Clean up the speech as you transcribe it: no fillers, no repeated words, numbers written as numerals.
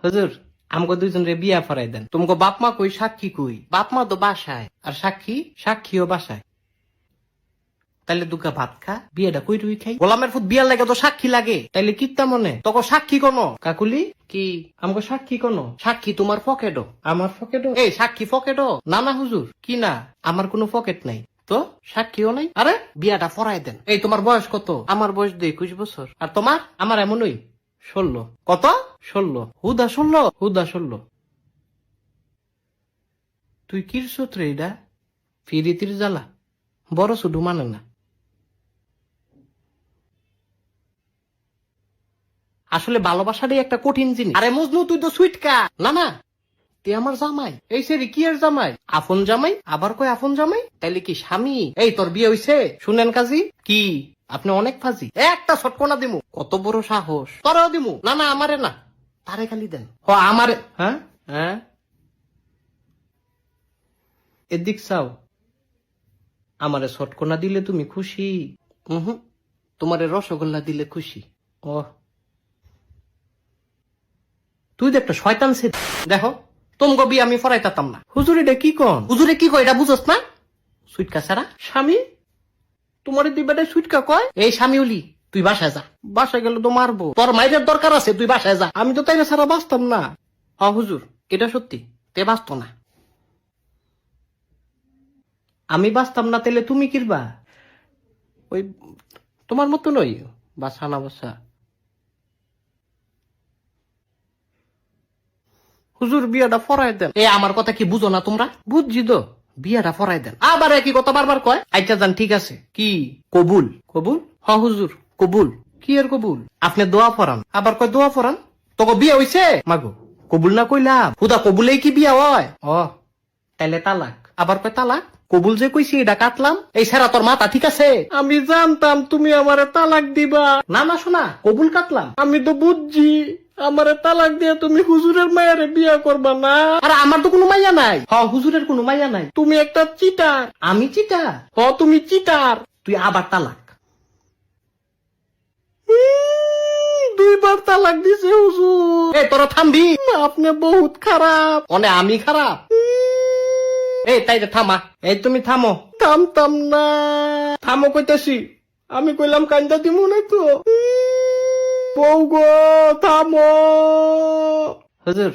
হুজুর আমগো দুইজন রে বিয়া ফরাই দেন। তোমাকে বাপ মা কই, সাক্ষী কই? বাপ মা তো বাসায়, আর সাক্ষীও বাসায়। তাইলে দুগা ভাত খা, বিয়েটা কই রুই খাই। গোলামের ফুট বিয়ার লাগে তো সাক্ষী লাগে, তাইলে কিত্তা মনে তক সাক্ষী কোন? কাকুলি কি আমগো সাক্ষী কোন? সাক্ষী তোমার পকেটও। আমার পকেটও? এই সাক্ষী পকেটও না? না হুজুর, কি না, আমার কোনো পকেট নাই তো, সাক্ষীও নাই। আরে বিয়াটা ফরাই দেন। এই তোমার বয়স কত? আমার বয়স 21 বছর। আর তোমার? আমার এমনই 16। কত? 16। হুদা 16? হুদা 16। তুই কির সূত্রে এটা? ফিরিতির জ্বালা বড় শুধু মানে না। আসলে ভালোবাসাটাই একটা কঠিন জিনিস। আরে মজনু তুই তো সুইটকা। না না, তুই আমার জামাই। এই সেরি কি এর জামাই? আপন জামাই? আবার কই আপন জামাই? তাইলে কি স্বামী? এই তোর বিয়ে হইছে? শুনেন কাজী কি আপনি অনেক ফাজি। একটা ছটকনা দিমু। কত বড় সাহস! তোরও দিমু। না না, আমারে না, তারে খালি দেন। ও আমারে। হ্যাঁ হ্যাঁ, এদিক চাও। আমারে ছটকনা দিলে তুমি খুশি? হুম, তোমারে রসগোল্লা দিলে খুশি। ও, তুই তো একটা শয়তান ছে। দেখো তোমগো বিয়ে আমি ফরাইতাম না। হুজুরে কি কন? হুজুরে কি কয় এটা বুঝস না? সুইটকা ছাড়া স্বামী? তোমার দুই বেটায় সুইটকা কয়? এই স্বামীউলি, তুই বাসায় যা। বাসায় গেলে তো মারবো। তোর মাইরের দরকার আছে, তুই বাসায় যা। আমি তো তাইলে ছাড়া বাঁচতাম না। হ হুজুর, এটা সত্যি, তে বাঁচত না। আমি বাঁচতাম না, তাইলে তুমি কিরবা? ওই তোমার মতো নই, বাসা না বাসা। হুজুর বিয়াটা ফরাই দেন। এ আমার কথা কি বুঝো না তোমরা? বুঝছি তো, বিয়াটা ফরাই দেন। আবার একই কথা বারবার কয়। আচ্ছা যান, ঠিক আছে। কি কবুল? কবুল? হ হুজুর কবুল। কি এর কবুল? আপনি দোয়া ফরান, আবার কয় দোয়া ফরান। তোকে বিয়ে হইছে? মাগো কবুল না কইলাম, হুদা কবুলেই কি বিয়া হয়? ও তাইলে তালাক। আবার কয় তালাক। কবুল যে কইছি এটা কাটলাম। এই সেরা তোর মাথা ঠিক আছে? আমি জানতাম তুমি আমারে তালাক দিবা। না না শোনা, কবুল কাটলাম। আমি তো বুঝছি আমারে তালাক দিয়ে তুমি হুজুরের মায়েরে বিয়া করবা না। আরে আমার তো কোনো মাইয়া নাই। হ হুজুরের কোনো মাইয়া নাই। তুমি একটা চিটার। আমি চিটার? হ তুমি চিটার। তুই আবার তালাক। 2বার তালাক দিছে হুজুর। এই তোরা থামবি? আপনি বহুত খারাপ। অনে আমি খারাপ? এই তাই থামা। এই তুমি থামো। থামতাম না। থামো কইতাছি। আমি কইলাম কান্দা দিমু না তো। বউ গো থামো। হুজুর